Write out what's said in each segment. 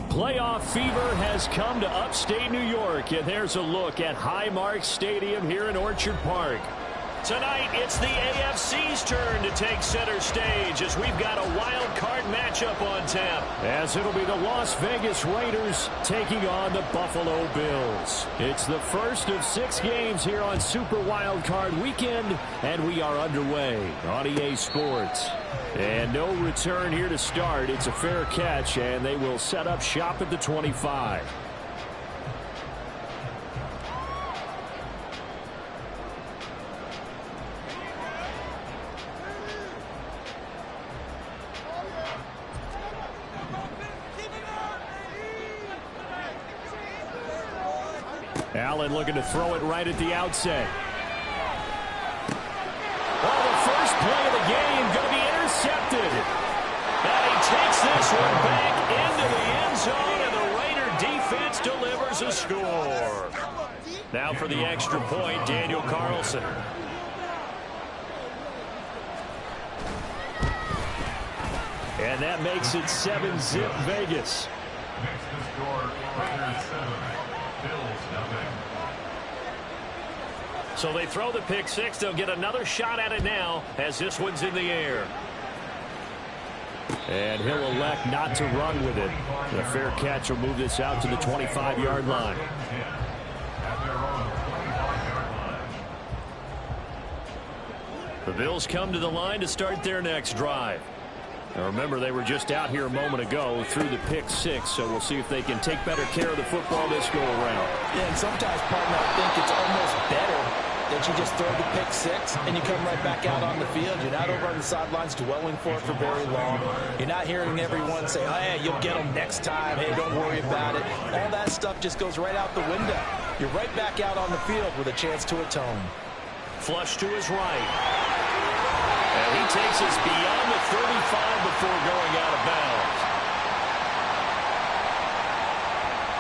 Playoff fever has come to upstate New York, and there's a look at Highmark Stadium here in Orchard Park. Tonight, it's the AFC's turn to take center stage as we've got a wild card matchup on tap. As it'll be the Las Vegas Raiders taking on the Buffalo Bills. It's the first of 6 games here on Super Wild Card Weekend, and we are underway on EA Sports. And no return here to start. It's a fair catch, and they will set up shop at the 25. Allen looking to throw it right at the outset. Oh, the first play of the game going to be intercepted. And he takes this one back into the end zone, and the Raider defense delivers a score. Now for the extra point, Daniel Carlson. And that makes it 7-zip Vegas. Makes the score 7. Bills nothing. So they throw the pick six. They'll get another shot at it now as this one's in the air. And he'll elect not to run with it. The fair catch will move this out to the 25-yard line. The Bills come to the line to start their next drive. Now remember, they were just out here a moment ago through the pick six, so we'll see if they can take better care of the football this go around. Yeah, and sometimes, partner, I think it's almost better that you just throw the pick six and you come right back out on the field. You're not over on the sidelines dwelling for it for very long. You're not hearing everyone say, oh, hey, you'll get them next time. Hey, don't worry about it. All that stuff just goes right out the window. You're right back out on the field with a chance to atone. Flush to his right. And he takes us beyond the 35 before going out of bounds.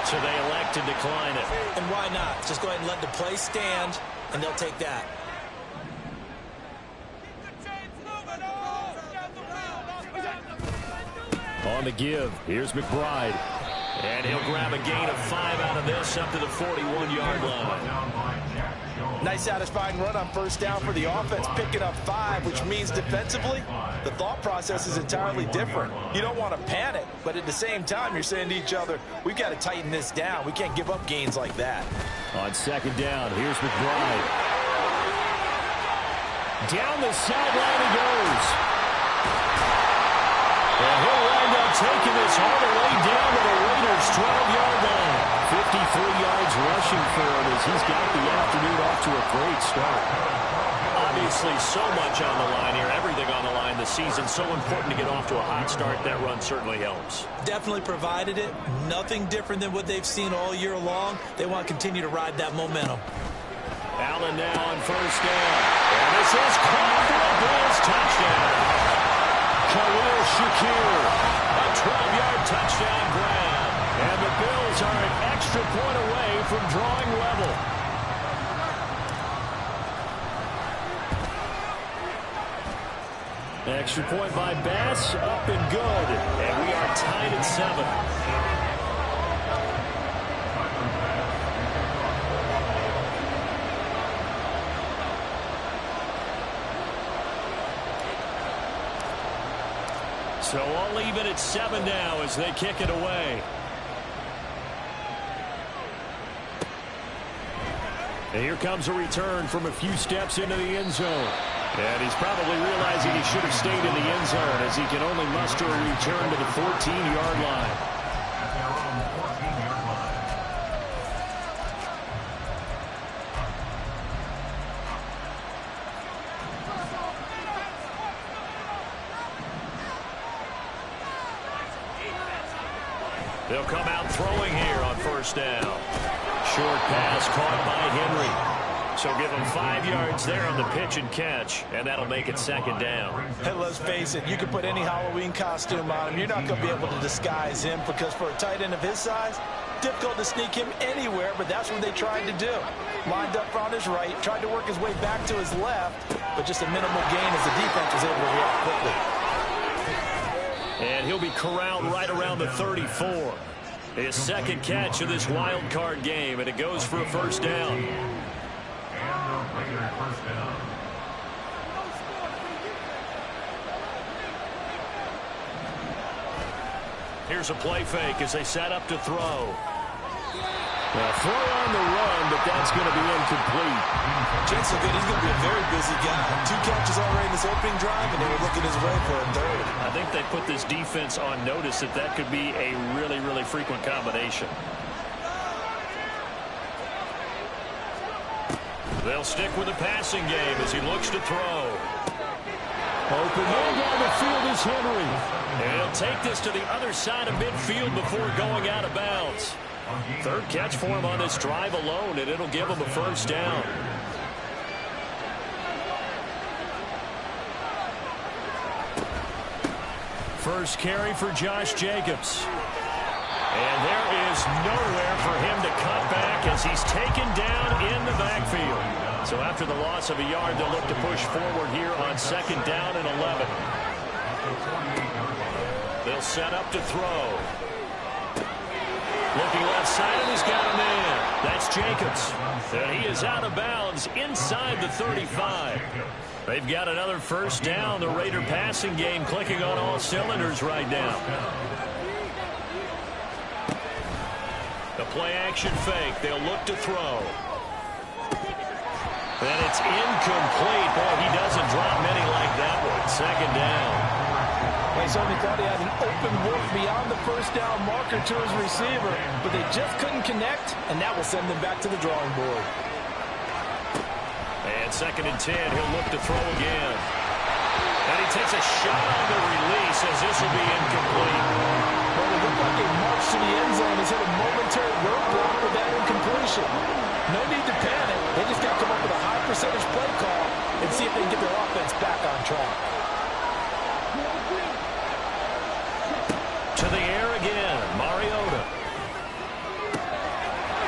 So they elect to decline it. And why not? Just go ahead and let the play stand, and they'll take that. On the give, here's McBride. And he'll grab a gain of 5 out of this up to the 41-yard line. Nice satisfying run on first down for the offense, picking up 5, which means defensively, the thought process is entirely different. You don't want to panic, but at the same time, you're saying to each other, we've got to tighten this down. We can't give up gains like that. On second down, here's McBride. Down the sideline he goes. And he'll wind up taking this all the way down to the Raiders' 12-yard line. 53 yards rushing for him as he's got the afternoon off to a great start. Obviously, so much on the line here, everything on the line this season. So important to get off to a hot start. That run certainly helps. Definitely provided it. Nothing different than what they've seen all year long. They want to continue to ride that momentum. Allen now on first down. And this is caught for a Bills touchdown. Khalil Shakir, a 12-yard touchdown grab. And the Bills are an extra point away from drawing level. Extra point by Bass, up and good. And we are tied at 7. So all even at 7 now as they kick it away. And here comes a return from a few steps into the end zone. And he's probably realizing he should have stayed in the end zone as he can only muster a return to the 14-yard line. They'll come out throwing here on first down. Short pass caught by Henry. So give him 5 yards there on the pitch and catch, and that'll make it second down. Hey, let's face it, you can put any Halloween costume on him. You're not going to be able to disguise him because for a tight end of his size, difficult to sneak him anywhere, but that's what they tried to do. Lined up on his right, tried to work his way back to his left, but just a minimal gain as the defense was able to react quickly. And he'll be corralled right around the 34. His second catch of this wild card game, and it goes for a first down. And the Raiders first down. Here's a play fake as they set up to throw. Now, throw on the run, but that's going to be incomplete. Jackson good. He's going to be a very busy guy. 2 catches already in this opening drive, and they were looking his way for a third. I think they put this defense on notice that that could be a really, really frequent combination. They'll stick with the passing game as he looks to throw. Open man down the field is Henry. And he'll take this to the other side of midfield before going out of bounds. Third catch for him on this drive alone, and it'll give him a first down. First carry for Josh Jacobs. And there is nowhere for him to cut back as he's taken down in the backfield. So after the loss of a yard, they'll look to push forward here on second down and 11. They'll set up to throw. Looking left side, and he's got a man. That's Jacobs. And he is out of bounds inside the 35. They've got another first down. The Raider passing game clicking on all cylinders right now. The play action fake. They'll look to throw. And it's incomplete. Boy, he doesn't drop many like that one. Second down. He certainly thought he had an open look beyond the first down marker to his receiver, but they just couldn't connect, and that will send them back to the drawing board. And second and 10, he'll look to throw again. And he takes a shot on the release as this will be incomplete. Well, it looked like a march to the end zone has hit a momentary roadblock with that incompletion. No need to panic. They just got to come up with a high percentage play call and see if they can get their offense back on track. To the air again, Mariota.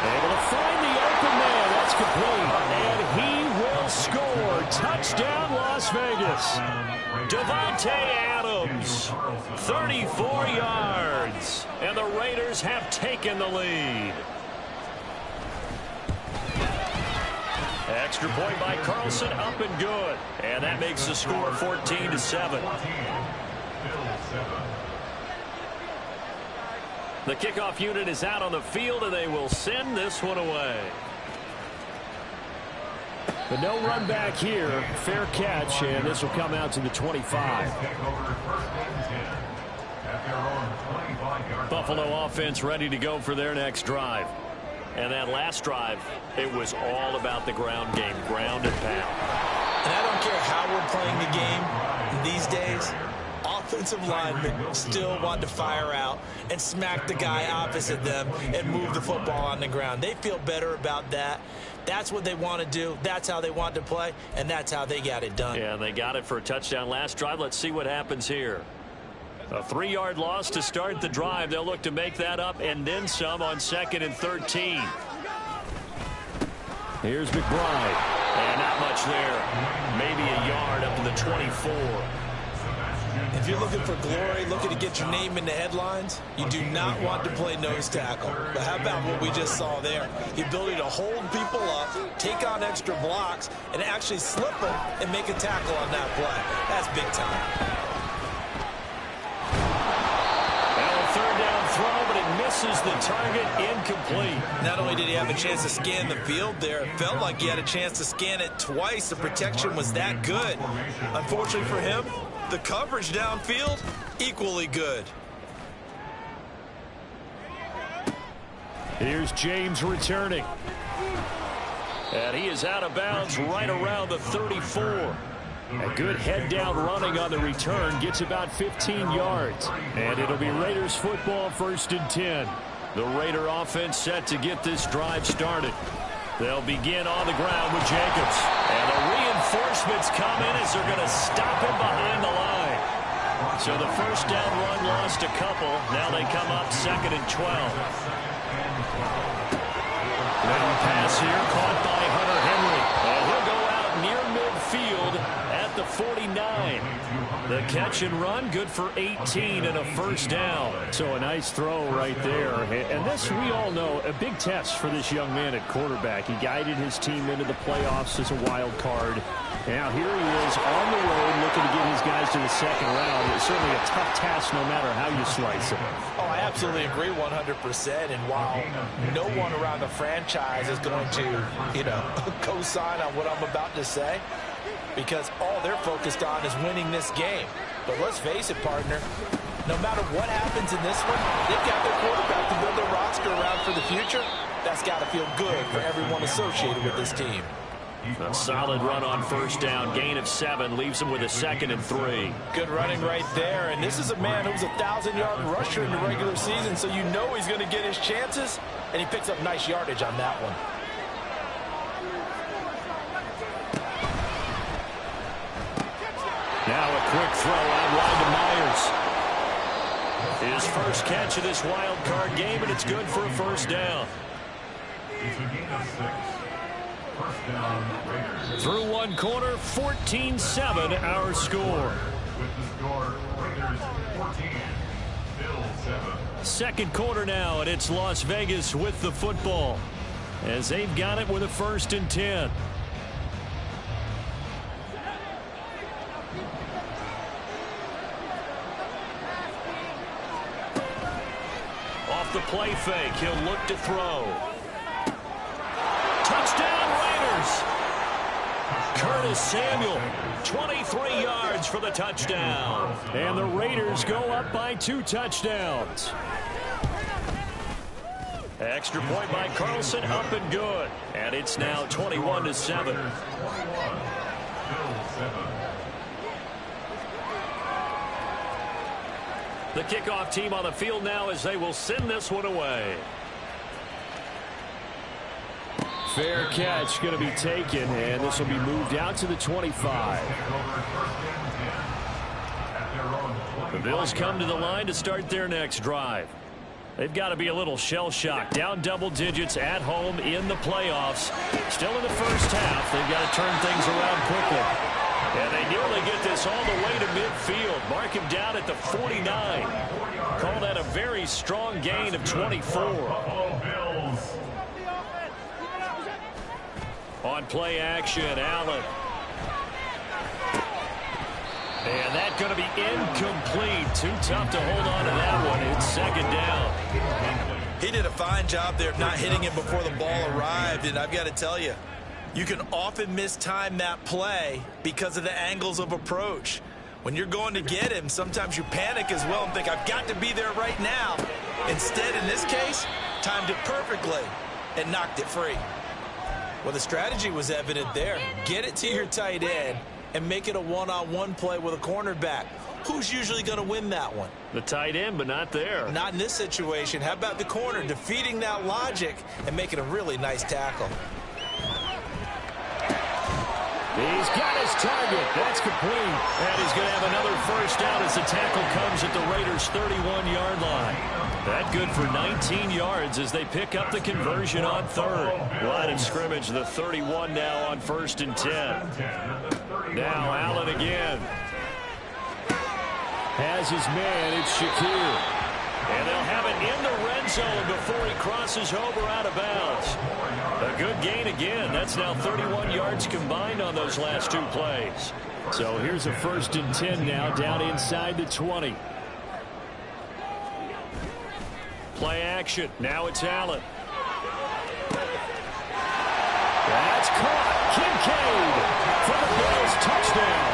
Able to find the open man. That's complete. And he will score. Touchdown, Las Vegas. Davante Adams, 34 yards. And the Raiders have taken the lead. Extra point by Carlson, up and good. And that makes the score 14-7. The kickoff unit is out on the field, and they will send this one away. But no run back here. Fair catch, and this will come out to the 25. Buffalo offense ready to go for their next drive. And that last drive, it was all about the ground game, ground and pound. And I don't care how we're playing the game these days, offensive linemen still want to fire out and smack the guy opposite them and move the football on the ground. They feel better about that. That's what they want to do. That's how they want to play, and that's how they got it done. Yeah, they got it for a touchdown last drive. Let's see what happens here. A 3-yard loss to start the drive. They'll look to make that up and then some on second and 13. Here's McBride. And not much there. Maybe a yard up to the 24. If you're looking for glory, looking to get your name in the headlines, you do not want to play nose tackle. But how about what we just saw there? The ability to hold people up, take on extra blocks, and actually slip them and make a tackle on that play. That's big time. Third down throw, but it misses the target, incomplete. Not only did he have a chance to scan the field there, it felt like he had a chance to scan it twice. The protection was that good. Unfortunately for him, the coverage downfield, equally good. Here's James returning. And he is out of bounds right around the 34. A good head-down running on the return. Gets about 15 yards. And it'll be Raiders football, first and 10. The Raider offense set to get this drive started. They'll begin on the ground with Jacobs. And the reinforcements come in as they're going to stop him behind the line. So the first down run lost a couple. Now they come up second and 12. Little pass here caught by Hunter Henry. And he'll go out near midfield at the 49. The catch and run, good for 18 and a first down. So a nice throw right there. And this, we all know, a big test for this young man at quarterback. He guided his team into the playoffs as a wild card. Now here he is on the road looking to get his guys to the second round. It's certainly a tough task no matter how you slice it. Oh, I absolutely agree 100%. And while no one around the franchise is going to, co-sign on what I'm about to say, because all they're focused on is winning this game. But let's face it, partner, no matter what happens in this one, they've got their quarterback to build their roster around for the future. That's got to feel good for everyone associated with this team. A solid run on first down. Gain of 7 leaves him with a 2nd and 3. Good running right there. And this is a man who's a 1,000-yard rusher in the regular season, so you know he's going to get his chances. And he picks up nice yardage on that one. Now a quick throw out wide to Myers. His first catch of this wild card game, and it's good for a first down. It's a gain of 6. First down, Raiders. Through one quarter, 14-7 our score. With the score, Raiders 14, Bills 7. Second quarter now, and it's Las Vegas with the football as they've got it with a 1st and 10. Off the play fake, he'll look to throw. Touchdown Raiders! Curtis Samuel, 23 yards for the touchdown. And the Raiders go up by 2 touchdowns. Extra point by Carlson, up and good. And it's now 21-7. The kickoff team on the field now as they will send this one away. Fair catch going to be taken, and this will be moved out to the 25. The Bills come to the line to start their next drive. They've got to be a little shell-shocked. Down double digits at home in the playoffs. Still in the first half. They've got to turn things around quickly. And they nearly get this all the way to midfield. Mark him down at the 49. Call that a very strong gain of 24. On play action, Allen. And that's going to be incomplete. Too tough to hold on to that one. It's 2nd down. He did a fine job there of not hitting him before the ball arrived. And I've got to tell you, you can often mistime that play because of the angles of approach. When you're going to get him, sometimes you panic as well and think, I've got to be there right now. Instead, in this case, timed it perfectly and knocked it free. Well, the strategy was evident there. Get it to your tight end and make it a one-on-one play with a cornerback. Who's usually going to win that one? The tight end, but not there. Not in this situation. How about the corner defeating that logic and making a really nice tackle? He's got his target. That's complete. And he's going to have another first down as the tackle comes at the Raiders' 31-yard line. That good for 19 yards as they pick up the conversion on 3rd. Line of scrimmage, the 31 now on 1st and 10. Now Allen again. Has his man, it's Shakir. And they'll have it in the red zone before he crosses over out of bounds. A good gain again. That's now 31 yards combined on those last 2 plays. So here's a 1st and 10 now down inside the 20. Play action. Now it's Allen. That's caught. Kincaid for the Bills touchdown.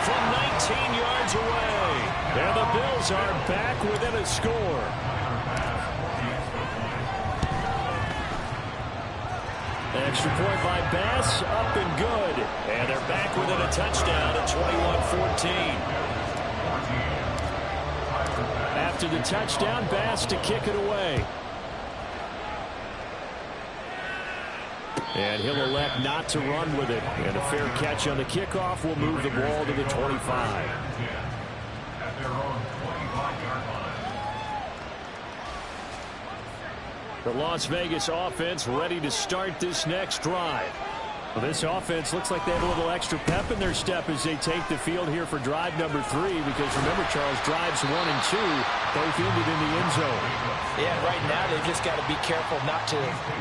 From 19 yards away. And the Bills are back within a score. Extra point by Bass, up and good. And they're back within a touchdown at 21-14. After the touchdown, Bass to kick it away. And he'll elect not to run with it. And a fair catch on the kickoff will move the ball to the 25. The Las Vegas offense ready to start this next drive. Well, this offense looks like they have a little extra pep in their step as they take the field here for drive number 3, because remember, Charles, drives 1 and 2 both ended in the end zone. Yeah, right now they've just got to be careful not to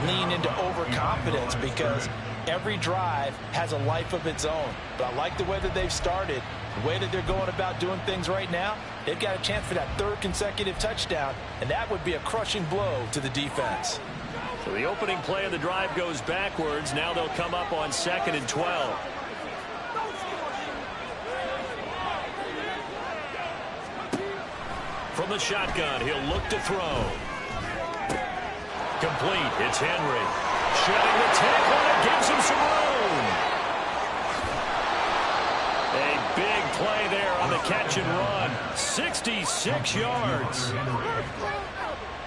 lean into overconfidence, because every drive has a life of its own. But I like the way that they've started, the way that they're going about doing things right now. They've got a chance for that 3rd consecutive touchdown, and that would be a crushing blow to the defense. So the opening play of the drive goes backwards. Now they'll come up on 2nd and 12. From the shotgun, he'll look to throw. Complete. It's Henry. Shedding the tackle, and it gives him some room. A big play there on the catch and run. 66 yards.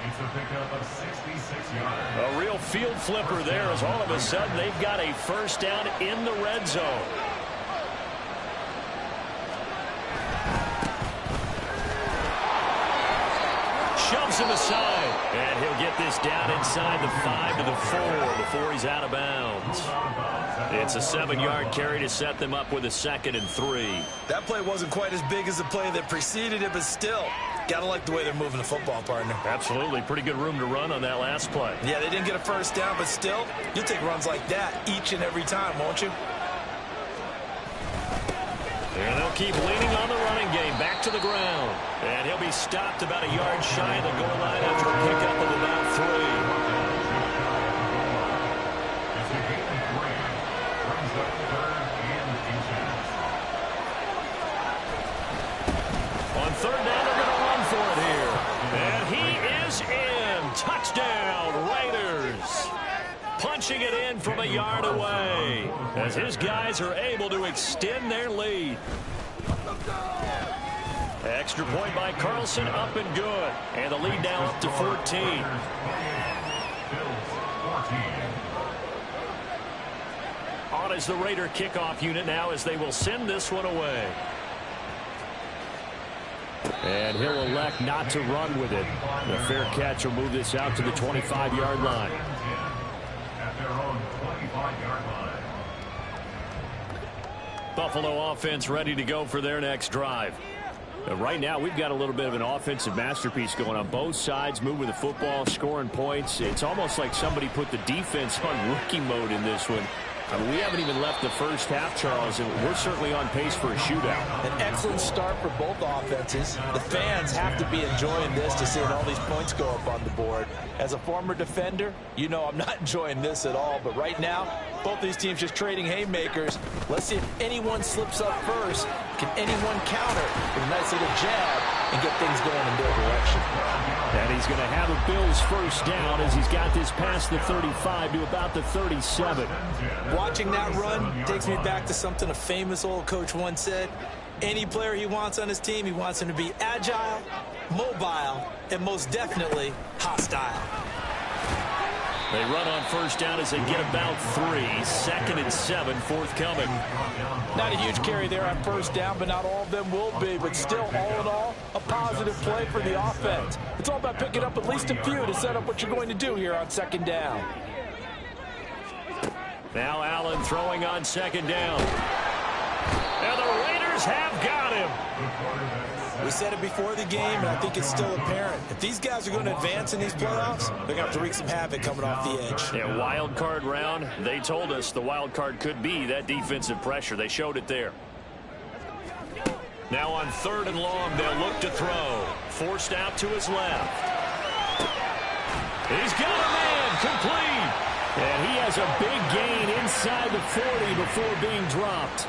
It's a pickup of 66 yards. A real field flipper there, as all of a sudden they've got a first down in the red zone. Shoves him aside, and he'll get this down inside the 5 to the 4 before he's out of bounds. It's a 7-yard carry to set them up with a 2nd and 3. That play wasn't quite as big as the play that preceded it, but still, gotta like the way they're moving the football, partner. Absolutely. Pretty good room to run on that last play. Yeah, they didn't get a first down, but still, you'll take runs like that each and every time, won't you? And they'll keep leaning on the running game. Back to the ground. And he'll be stopped about a yard shy of the goal line after a pickup of about 3. On 3rd down, they're going to run for it here. And he is in. Touchdown, Raiders. Punching it in from a yard away as his guys are able to extend their lead. Extra point by Carlson, up and good. And the lead now up to 14. On is the Raider kickoff unit now as they will send this one away. And he'll elect not to run with it. The fair catch will move this out to the 25-yard line. At their own 25-yard line. Buffalo offense ready to go for their next drive. Right now, we've got a little bit of an offensive masterpiece going on both sides, moving the football, scoring points. It's almost like somebody put the defense on rookie mode in this one. I mean, we haven't even left the first half, Charles, and we're certainly on pace for a shootout. An excellent start for both offenses. The fans have to be enjoying this to seeing all these points go up on the board. As a former defender, you know I'm not enjoying this at all. But right now, both these teams just trading haymakers. Let's see if anyone slips up first. Can anyone counter with a nice little jab and get things going in their direction? And he's going to have a Bills first down as he's got this past the 35 to about the 37. Watching that run takes me back to something a famous old coach once said. Any player he wants on his team, he wants him to be agile, mobile, and most definitely hostile. They run on first down as they get about 3. 2nd and 7 forthcoming. Not a huge carry there on first down, but not all of them will be. But still, all in all, a positive play for the offense. It's all about picking up at least a few to set up what you're going to do here on 2nd down. Now Allen throwing on 2nd down. And the Raiders have got him. We said it before the game, and I think it's still apparent. If these guys are going to advance in these playoffs, they're going to have to wreak some havoc coming off the edge. Yeah, wild card round. They told us the wild card could be that defensive pressure. They showed it there. Now on 3rd and long, they'll look to throw. Forced out to his left. He's got a man complete. And he has a big gain inside the 40 before being dropped.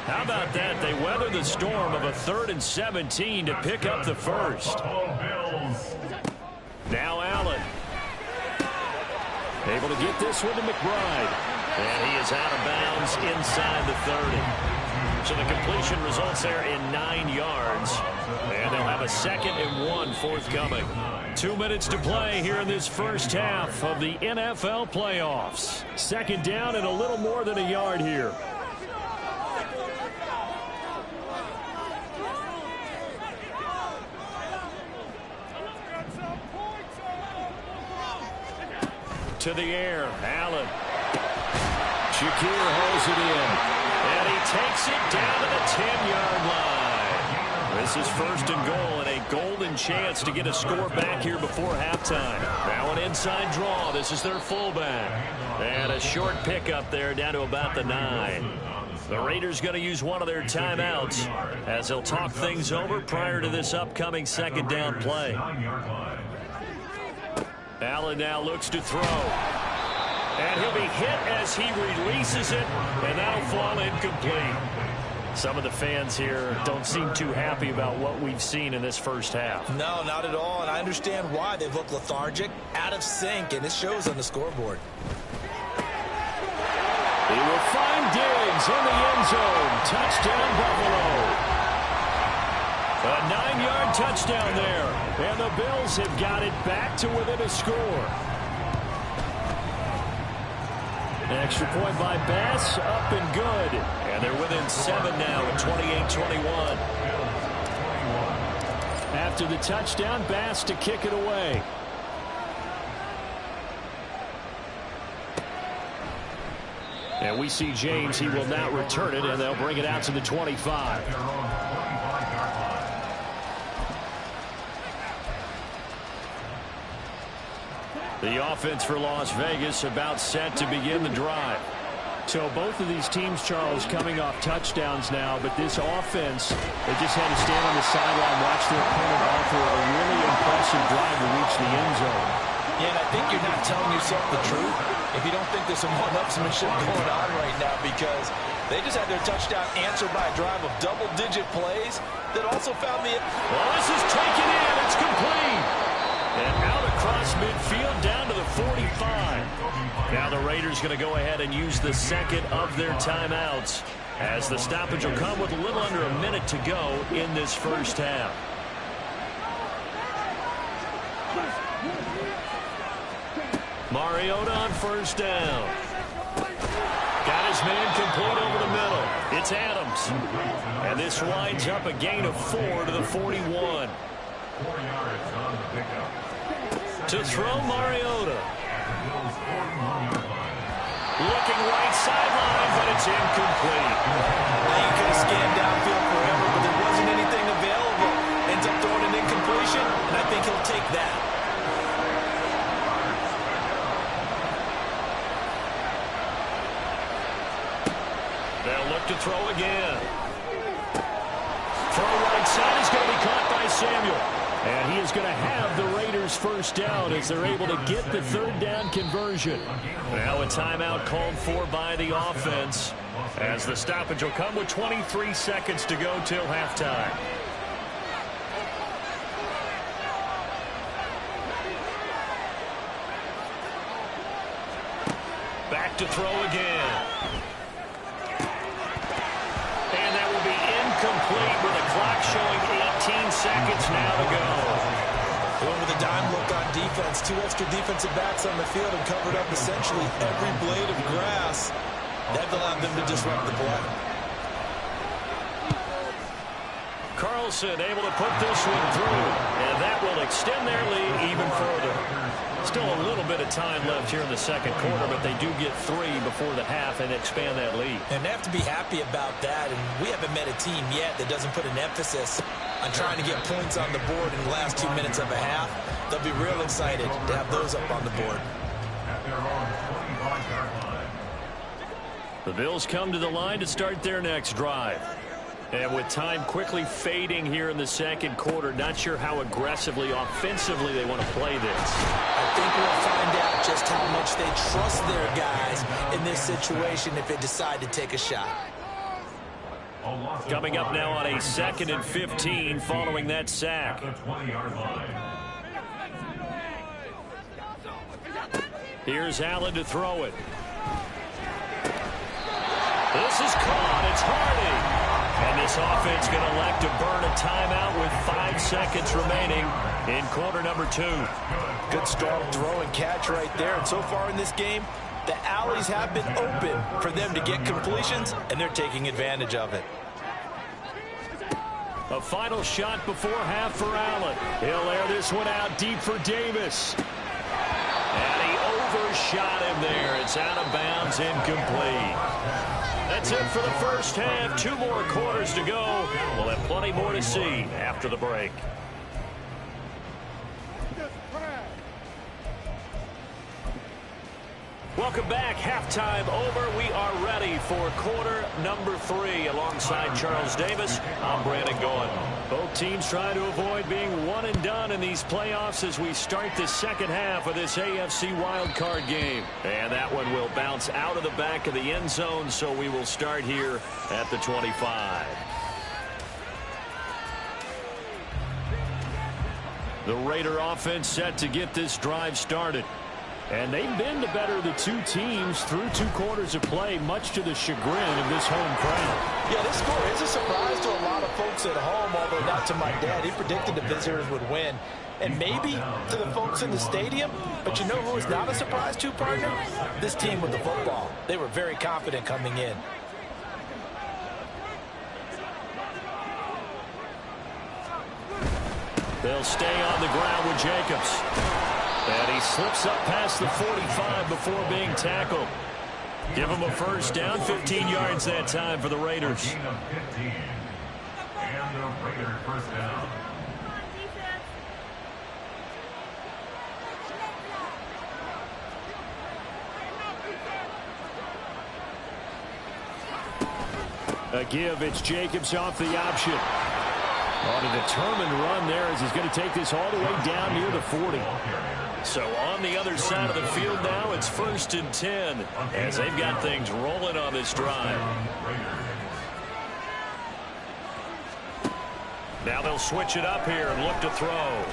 How about that? They weather the storm of a 3rd and 17 to pick up the first. Now Allen. Able to get this one to McBride. And he is out of bounds inside the 30. So the completion results there in 9 yards. And they'll have a 2nd and 1 forthcoming. 2 minutes to play here in this first half of the NFL playoffs. 2nd down and a little more than a yard here. To the air, Allen. Shakir holds it in. And he takes it down to the 10-yard line. This is 1st and goal and a golden chance to get a score back here before halftime. Now an inside draw. This is their fullback. And a short pickup there down to about the 9. The Raiders going to use one of their timeouts as they'll talk things over prior to this upcoming 2nd down play. Allen now looks to throw. And he'll be hit as he releases it, and that'll fall incomplete. Some of the fans here don't seem too happy about what we've seen in this first half. No, not at all, and I understand why. They've looked lethargic, out of sync, and it shows on the scoreboard. He will find Diggs in the end zone. Touchdown, Buffalo. A 9-yard touchdown there. And the Bills have got it back to within a score. An extra point by Bass, up and good. And they're within 7 now at 28-21. After the touchdown, Bass to kick it away. And we see James. He will not return it, and they'll bring it out to the 25. The offense for Las Vegas about set to begin the drive. So both of these teams, Charles, coming off touchdowns now, but this offense, they just had to stand on the sideline, watch their opponent offer a really impressive drive to reach the end zone. Yeah, and I think you're not telling yourself the truth if you don't think there's some one-upsmanship going on right now, because they just had their touchdown answered by a drive of double-digit plays that also found the... Well, this is taken in. It's complete. And out across midfield down to the 45. Now the Raiders going to go ahead and use the 2nd of their timeouts as the stoppage will come with a little under a minute to go in this first half. Mariota on 1st down. Got his man complete over the middle. It's Adams. And this winds up a gain of 4 to the 41. 4 yards on the pickup. To throw Mariota. Looking right sideline, but it's incomplete. Now you could have scanned downfield forever, but there wasn't anything available. Ends up throwing an incompletion, and I think he'll take that. They'll look to throw again. Throw right side is going to be caught by Samuel. And he is going to have the Raiders 1st down as they're able to get the 3rd down conversion. Now a timeout called for by the offense as the stoppage will come with 23 seconds to go till halftime. Back to throw again. And that will be incomplete with the clock showing 18 seconds now to go. Going with a dime look on defense. 2 extra defensive backs on the field and covered up essentially every blade of grass. That allowed them to disrupt the play. Carlson able to put this one through, and that will extend their lead even further. Still a little bit of time left here in the 2nd quarter, but they do get 3 before the half and expand that lead. And they have to be happy about that, and we haven't met a team yet that doesn't put an emphasis on trying to get points on the board in the last 2 minutes of a half. They'll be real excited to have those up on the board. The Bills come to the line to start their next drive. And with time quickly fading here in the 2nd quarter, not sure how aggressively, offensively they want to play this. I think we'll find out just how much they trust their guys in this situation if they decide to take a shot. Coming up now on a 2nd and 15 following that sack. Here's Allen to throw it. This is caught. It's Hardy. And this offense going to elect to burn a timeout with 5 seconds remaining in quarter number 2. Good strong throw and catch right there. And so far in this game, the alleys have been open for them to get completions, and they're taking advantage of it. A final shot before half for Allen. He'll air this one out deep for Davis. And he just shot him there. It's out of bounds, incomplete. That's it for the first half. 2 more quarters to go. We'll have plenty more to see after the break. Welcome back. Halftime over. We are ready for quarter number 3. Alongside Charles Davis, I'm Brandon Goen. Both teams trying to avoid being one and done in these playoffs as we start the second half of this AFC wildcard game. And that one will bounce out of the back of the end zone, so we will start here at the 25. The Raider offense set to get this drive started. And they've been the better of the 2 teams through 2 quarters of play, much to the chagrin of this home crowd. Yeah, this score is a surprise to a lot of folks at home, although not to my dad. He predicted the visitors would win. And maybe to the folks in the stadium, but you know who is not a surprise to, partner? This team with the football. They were very confident coming in. They'll stay on the ground with Jacobs. And he slips up past the 45 before being tackled. Give him a first down, 15 yards that time for the Raiders. 15 of 15. And the Raiders first down. A give, it's Jacobs off the option. On a determined run there as he's going to take this all the way down near the 40. So on the other side of the field now, it's 1st and 10 as they've got things rolling on this drive. Now they'll switch it up here and look to throw.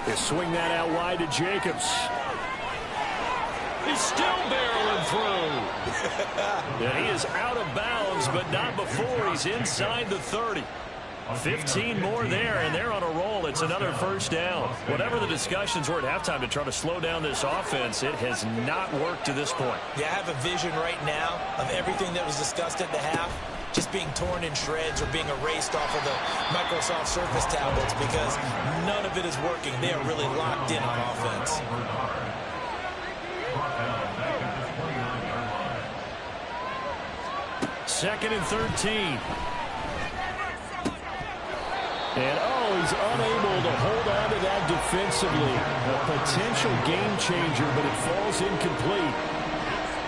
They swing that out wide to Jacobs. He's still barreling through. Yeah, he is out of bounds, but not before he's inside the 30. 15 more there, and they're on a roll. It's another first down. Whatever the discussions were at halftime to try to slow down this offense, it has not worked to this point. Yeah, I have a vision right now of everything that was discussed at the half just being torn in shreds or being erased off of the Microsoft Surface tablets because none of it is working. They are really locked in on offense. Second and 13. And, he's unable to hold on to that defensively. A potential game changer, but it falls incomplete.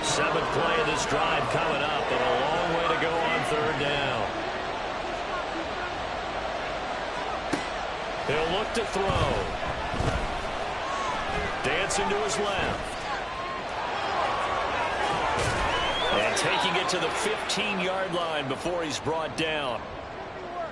7th play of this drive coming up, and a long way to go on 3rd down. He'll look to throw. Dancing to his left. And taking it to the 15-yard line before he's brought down.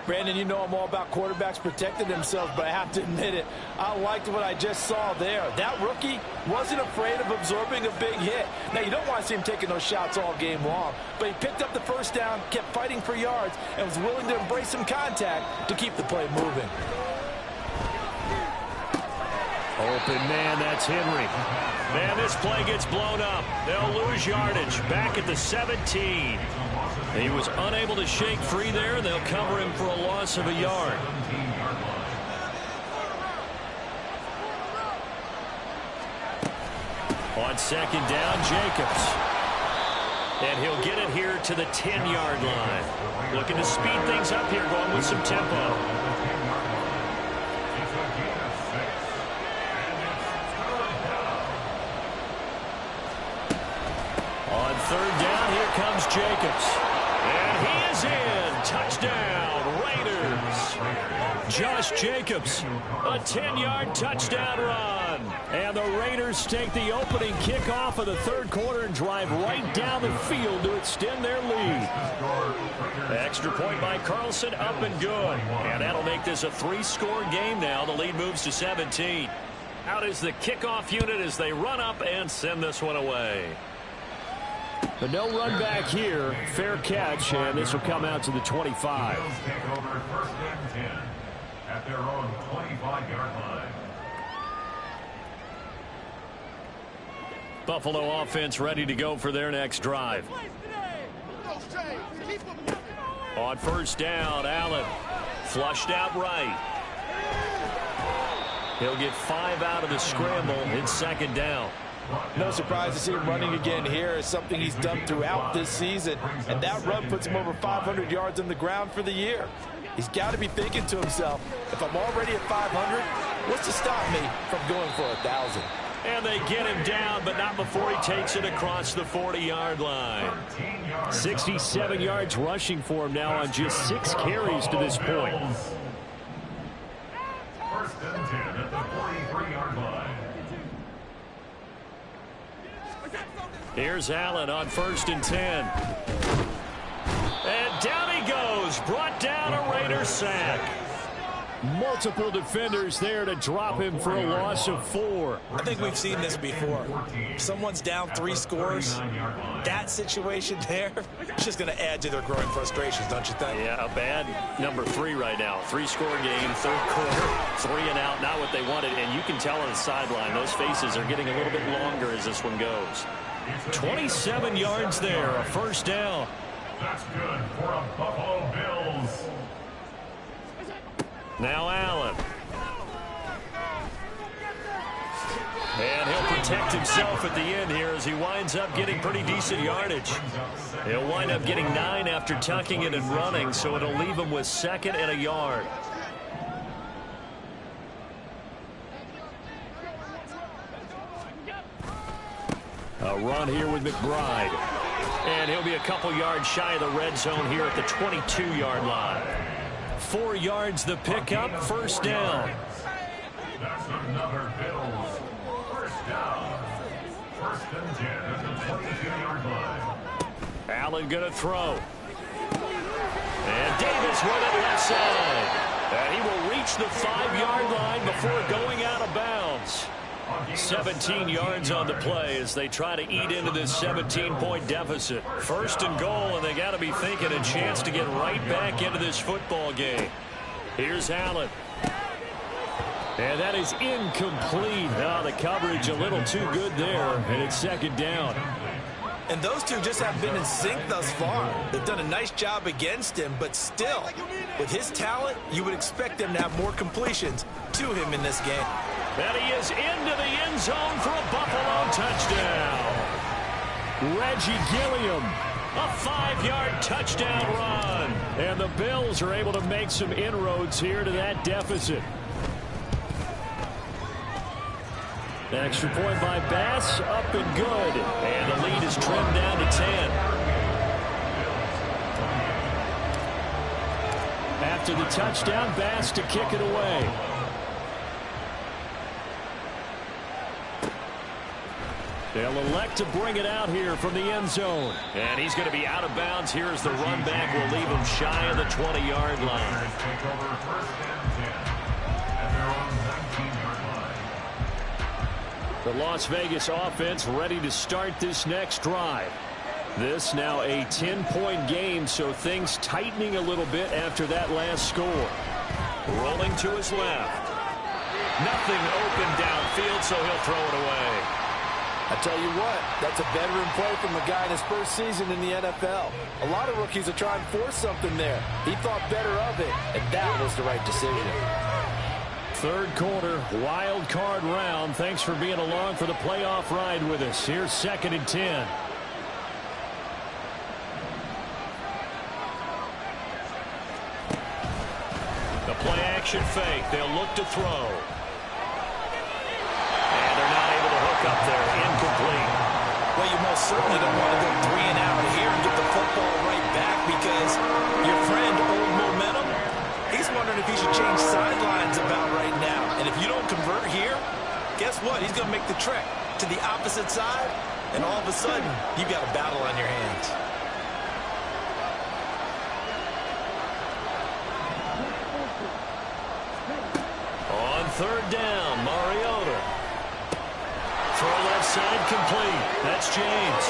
Brandon, you know I'm all about quarterbacks protecting themselves, but I have to admit it. I liked what I just saw there. That rookie wasn't afraid of absorbing a big hit. Now, you don't want to see him taking those shots all game long, but he picked up the first down, kept fighting for yards, and was willing to embrace some contact to keep the play moving. Open man, that's Henry. Man, this play gets blown up. They'll lose yardage back at the 17. He was unable to shake free there, and they'll cover him for a loss of a yard. On 2nd down, Jacobs. And he'll get it here to the 10-yard line. Looking to speed things up here, going with some tempo. On 3rd down, here comes Jacobs. And he is in. Touchdown, Raiders. Josh Jacobs, a 10-yard touchdown run. And the Raiders take the opening kickoff of the 3rd quarter and drive right down the field to extend their lead. Extra point by Carlson, up and good. And that'll make this a 3-score game now. The lead moves to 17. Out is the kickoff unit as they run up and send this one away. But no run back here. Fair catch, and this will come out to the 25. Bills take over 1st and 10 at their own 25-yard line. Buffalo offense ready to go for their next drive. On 1st down, Allen flushed out right. He'll get 5 out of the scramble. It's 2nd down. No surprise to see him running again here. It's something he's done throughout this season, and that run puts him over 500 yards on the ground for the year. He's got to be thinking to himself, if I'm already at 500, what's to stop me from going for 1,000? And they get him down, but not before he takes it across the 40-yard line. 67 yards rushing for him now on just 6 carries to this point. First and 10 at the 43-yard line. Here's Allen on 1st and 10. And down he goes. Brought down a Raider sack. Multiple defenders there to drop him for a loss of 4. I think we've seen this before. Someone's down 3 scores. That situation there, it's just going to add to their growing frustrations, don't you think? Yeah, a bad number 3 right now. 3-score game, 3rd quarter, 3 and out, not what they wanted. And you can tell on the sideline, those faces are getting a little bit longer as this one goes. 27 yards there, a 1st down. That's good for a Buffalo Bills. Now Allen. And he'll protect himself at the end here as he winds up getting pretty decent yardage. He'll wind up getting 9 after tucking it and running, so it'll leave him with 2nd and a yard. A run here with McBride. And he'll be a couple yards shy of the red zone here at the 22-yard line. 4 yards the pickup, 1st down. That's another Bills. 1st down. 1st and 10 at the 22-yard line. Allen going to throw. And Davis with it left side. And he will reach the 5-yard line before going out of bounds. 17 yards on the play as they try to eat into this 17-point deficit. 1st and goal, and they got to be thinking a chance to get right back into this football game. Here's Allen. And that is incomplete. Now the coverage a little too good there, and it's 2nd down. And those two just have been in sync thus far. They've done a nice job against him, but still, with his talent, you would expect them to have more completions to him in this game. And he is into the end zone for a Buffalo touchdown. Reggie Gilliam, a 5-yard touchdown run. And the Bills are able to make some inroads here to that deficit. Extra point by Bass, up and good. And the lead is trimmed down to 10. After the touchdown, Bass to kick it away. They'll elect to bring it out here from the end zone. And he's going to be out of bounds here as the run back will leave him shy of the 20-yard line. The Las Vegas offense ready to start this next drive. This now a 10-point game, so things tightening a little bit after that last score. Rolling to his left. Nothing open downfield, so he'll throw it away. I tell you what, that's a veteran play from a guy in his 1st season in the NFL. A lot of rookies are trying to force something there. He thought better of it, and that was the right decision. 3rd quarter, wild card round. Thanks for being along for the playoff ride with us. Here's 2nd and 10. The play action fake. They'll look to throw. And they're not able to hook up there. Incomplete. Well, you most certainly don't want to go 3 and out here and get the football right back because your friend, Old Momentum, he's wondering if he should change sidelines about right now. And if you don't convert here, guess what? He's going to make the trek to the opposite side, and all of a sudden, you've got a battle on your hands. On 3rd down, Mariota. Throw left side complete. That's James.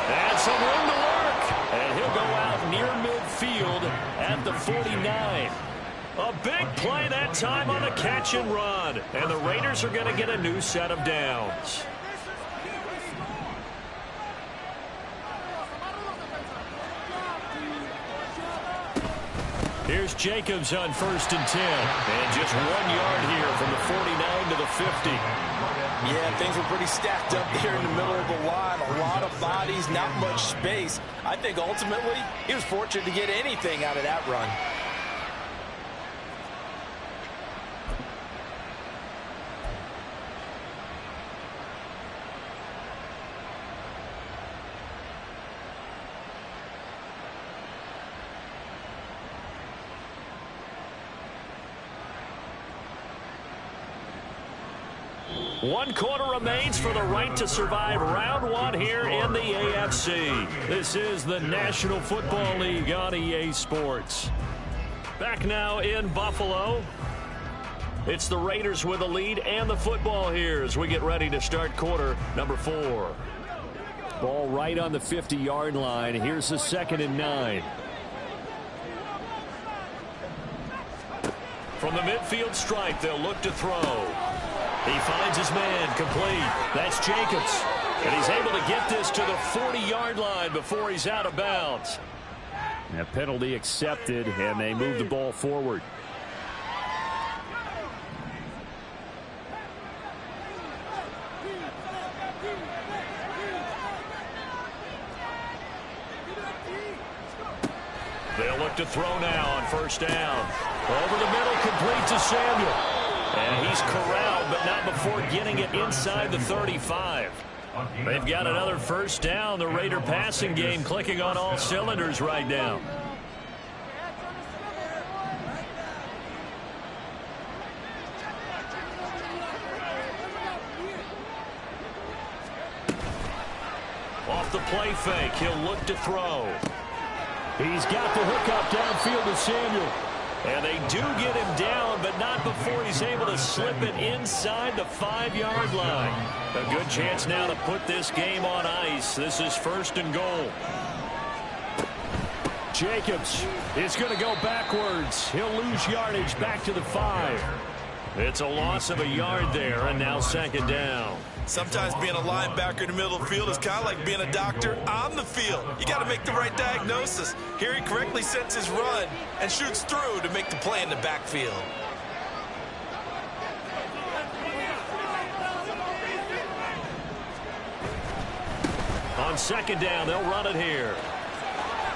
And some room to work. And he'll go out near midfield at the 49. A big play that time on a catch and run. And the Raiders are going to get a new set of downs. Here's Jacobs on 1st and 10. And just 1 yard here from the 49 to the 50. Yeah, things were pretty stacked up there in the middle of the line. A lot of bodies, not much space. I think ultimately he was fortunate to get anything out of that run. One quarter remains for the right to survive round one here in the AFC. This is the National Football League on EA Sports. Back now in Buffalo. It's the Raiders with the lead and the football here as we get ready to start quarter number 4. Ball right on the 50-yard line. Here's the 2nd and 9. From the midfield stripe, they'll look to throw. He finds his man, complete. That's Jacobs. And he's able to get this to the 40-yard line before he's out of bounds. A penalty accepted, and they move the ball forward. They'll look to throw now on 1st down. Over the middle, complete to Samuel. And he's corralled, but not before getting it inside the 35. They've got another 1st down. The Raider passing game clicking on all cylinders right now. Off the play fake, he'll look to throw. He's got the hook up downfield to Samuel. And they do get him down, but not before he's able to slip it inside the 5-yard line. A good chance now to put this game on ice. This is 1st and goal. Jacobs is going to go backwards. He'll lose yardage back to the 5. It's a loss of a yard there, and now 2nd down. Sometimes being a linebacker in the middle of the field is kind of like being a doctor on the field. You got to make the right diagnosis. Here he correctly sets his run and shoots through to make the play in the backfield. On 2nd down, they'll run it here.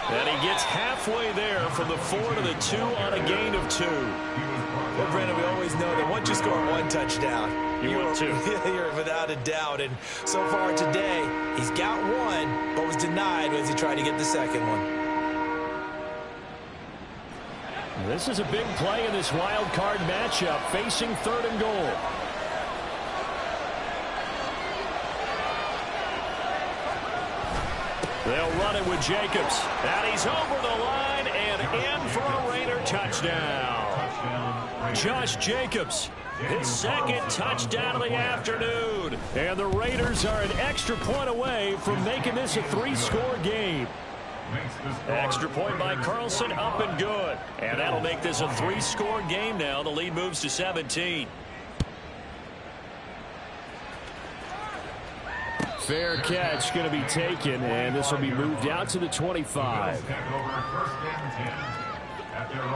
And he gets halfway there from the 4 to the 2 on a gain of 2. Well, Brandon, we always know that once you score 1 touchdown, you're without a doubt. And so far today, he's got 1, but was denied as he tried to get the 2nd one. This is a big play in this wild card matchup, facing 3rd and goal. They'll run it with Jacobs. And he's over the line and in for a Raider touchdown. Josh Jacobs, his 2nd touchdown of the afternoon. And the Raiders are an extra point away from making this a 3-score game. Extra point by Carlson, up and good. And that'll make this a 3-score game now. The lead moves to 17. Fair catch going to be taken, and this will be moved out to the 25.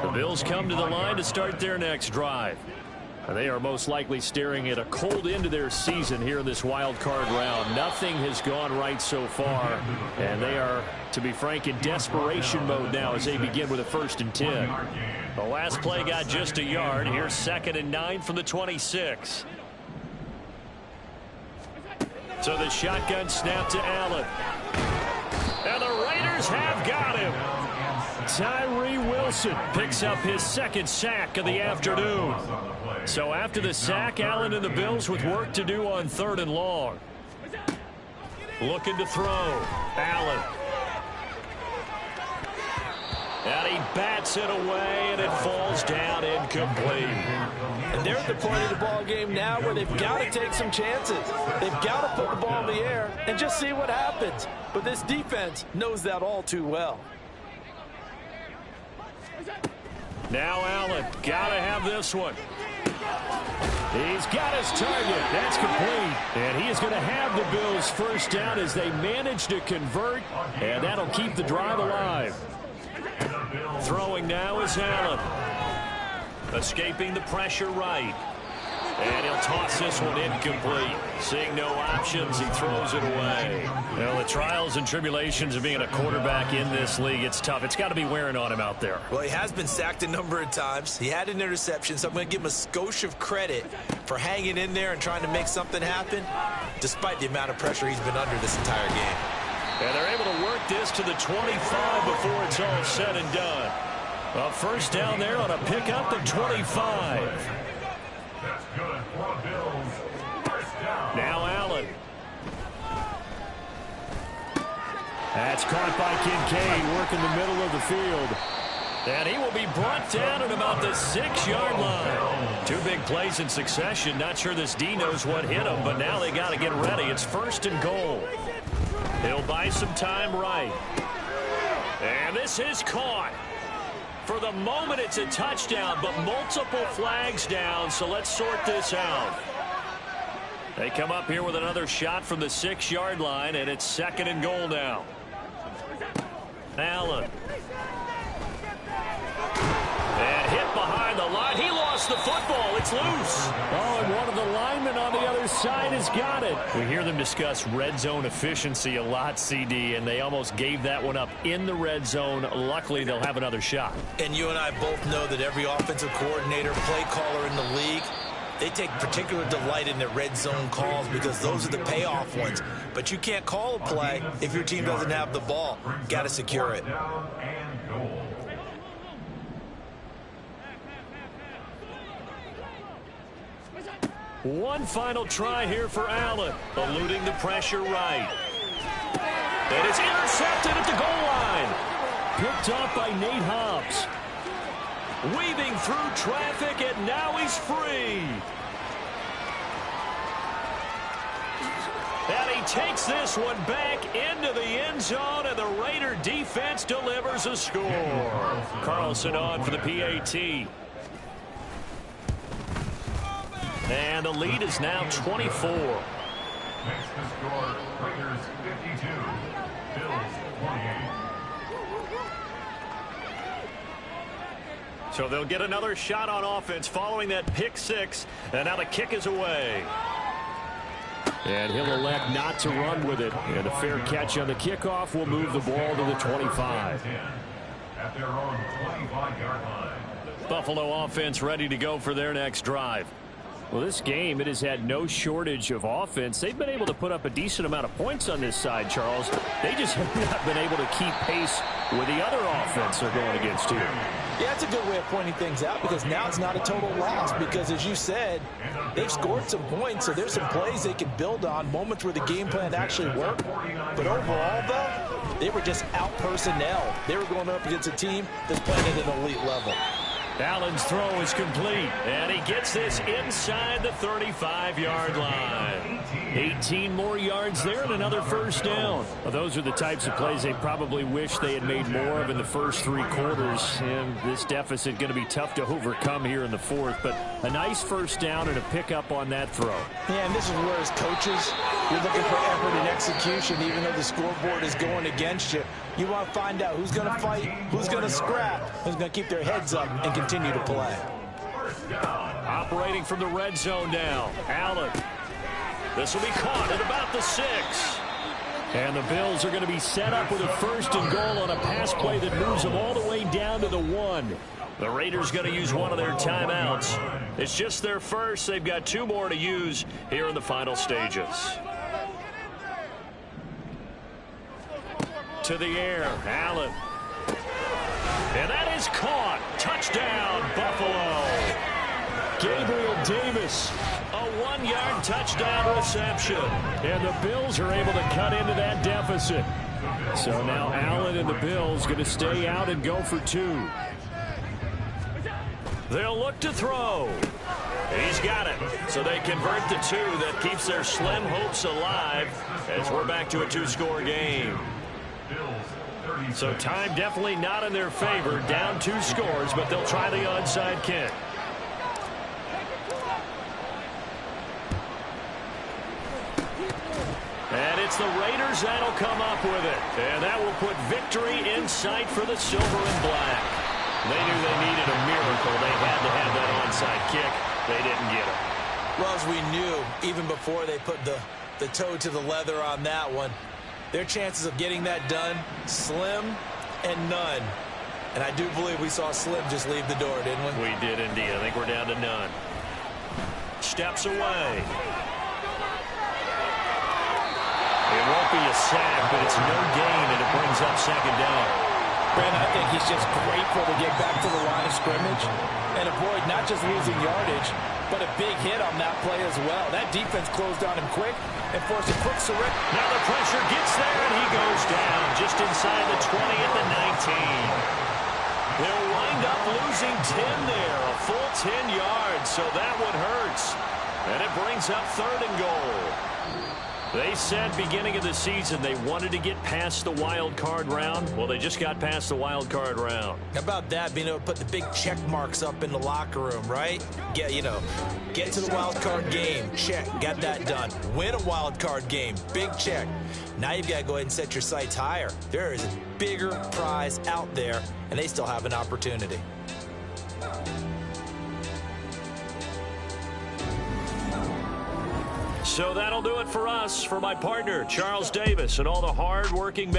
The Bills come to the line to start their next drive. They are most likely staring at a cold end to their season here in this wild card round. Nothing has gone right so far, and they are, to be frank, in desperation mode now as they begin with a 1st and 10. The last play got just a yard. Here's 2nd and 9 from the 26. So the shotgun snap to Allen. And the Raiders have got him. Tyree Wilson picks up his 2nd sack of the afternoon. So after the sack, Allen and the Bills with work to do on 3rd and long. Looking to throw. Allen. And he bats it away, and it falls down incomplete. And they're at the point of the ball game now where they've got to take some chances. They've got to put the ball in the air and just see what happens. But this defense knows that all too well. Now Allen, got to have this one. He's got his target. That's complete. And he is going to have the Bills' 1st down as they manage to convert, and that'll keep the drive alive. Throwing now is Allen. Escaping the pressure right. And he'll toss this one incomplete. Seeing no options, he throws it away. Well, the trials and tribulations of being a quarterback in this league, it's tough. It's got to be wearing on him out there. Well, he has been sacked a number of times. He had an interception, so I'm going to give him a skosh of credit for hanging in there and trying to make something happen, despite the amount of pressure he's been under this entire game. And they're able to work this to the 25 before it's all said and done. A first down there on a pickup at 25. That's good for the Bills. First down. Now Allen. That's caught by Kincaid, working the middle of the field. And he will be brought down at about the 6-yard line. Two big plays in succession. Not sure this D knows what hit him, but now they got to get ready. It's first and goal. He'll buy some time right. And this is caught. For the moment, it's a touchdown, but multiple flags down, so let's sort this out. They come up here with another shot from the 6-yard line, and it's second and goal now. Allen. And hit behind the line. He lost the football. It's loose. Oh, and one of the linemen on the other side has got it. We hear them discuss red zone efficiency a lot, CD, and they almost gave that one up in the red zone. Luckily, they'll have another shot. And you and I both know that every offensive coordinator, play caller in the league, they take particular delight in their red zone calls because those are the payoff ones. But you can't call a play if your team doesn't have the ball. Got to secure it. One final try here for Allen, eluding the pressure right. And it's intercepted at the goal line. Picked off by Nate Hobbs. Weaving through traffic, and now he's free. And he takes this one back into the end zone, and the Raider defense delivers a score. Carlson on for the PAT. And the lead is now 24. Makes the score Raiders 52, Bills 28. So they'll get another shot on offense following that pick six. And now the kick is away. And he'll elect not to run with it. And a fair catch on the kickoff will move the ball to the 25. At their own 25-yard line. Buffalo offense ready to go for their next drive. Well, this game, it has had no shortage of offense. They've been able to put up a decent amount of points on this side, Charles. They just have not been able to keep pace with the other offense they're going against here. Yeah, that's a good way of pointing things out because now it's not a total loss because, as you said, they've scored some points, so there's some plays they can build on, moments where the game plan actually worked. But overall, though, they were just out-personnel. They were going up against a team that's playing at an elite level. Allen's throw is complete, and he gets this inside the 35-yard line. 18 more yards there and another first down. Well, those are the types of plays they probably wish they had made more of in the first three quarters, and this deficit going to be tough to overcome here in the fourth, but a nice first down and a pickup on that throw. Yeah, and this is where, as coaches, you're looking for effort and execution, even though the scoreboard is going against you. You want to find out who's going to fight, who's going to scrap, who's going to keep their heads up and continue to play. Operating from the red zone now. Allen. This will be caught at about the 6. And the Bills are going to be set up with a first and goal on a pass play that moves them all the way down to the 1. The Raiders going to use one of their timeouts. It's just their first. They've got 2 more to use here in the final stages. To the air, Allen. And that is caught. Touchdown, Buffalo. Gabriel Davis, a 1-yard touchdown reception. And the Bills are able to cut into that deficit. So now Allen and the Bills going to stay out and go for 2. They'll look to throw. He's got it. So they convert the 2. That keeps their slim hopes alive as we're back to a 2-score game. So time definitely not in their favor. Down 2 scores, but they'll try the onside kick. And it's the Raiders that'll come up with it. And that will put victory in sight for the silver and black. They knew they needed a miracle. They had to have that onside kick. They didn't get it. Well, as we knew, even before they put the toe to the leather on that one, their chances of getting that done, slim and none. And I do believe we saw Slim just leave the door, didn't we? We did indeed. I think we're down to none. Steps away. It won't be a sack, but it's no gain, and it brings up second down. Brandon, I think he's just grateful to get back to the line of scrimmage and avoid not just losing yardage, but a big hit on that play as well. That defense closed on him quick and forced a quick surrender. Now the pressure gets there, and he goes down just inside the 20 at the 19. They'll wind up losing 10 there, a full 10 yards, so that one hurts. And it brings up third and goal. They said beginning of the season they wanted to get past the wild card round. Well, they just got past the wild card round. How about that, being able to put the big check marks up in the locker room, right? Get to the wild card game, check, got that done. Win a wild card game, big check. Now you've got to go ahead and set your sights higher. There is a bigger prize out there, and they still have an opportunity. So that'll do it for us. For my partner, Charles Davis, and all the hard-working men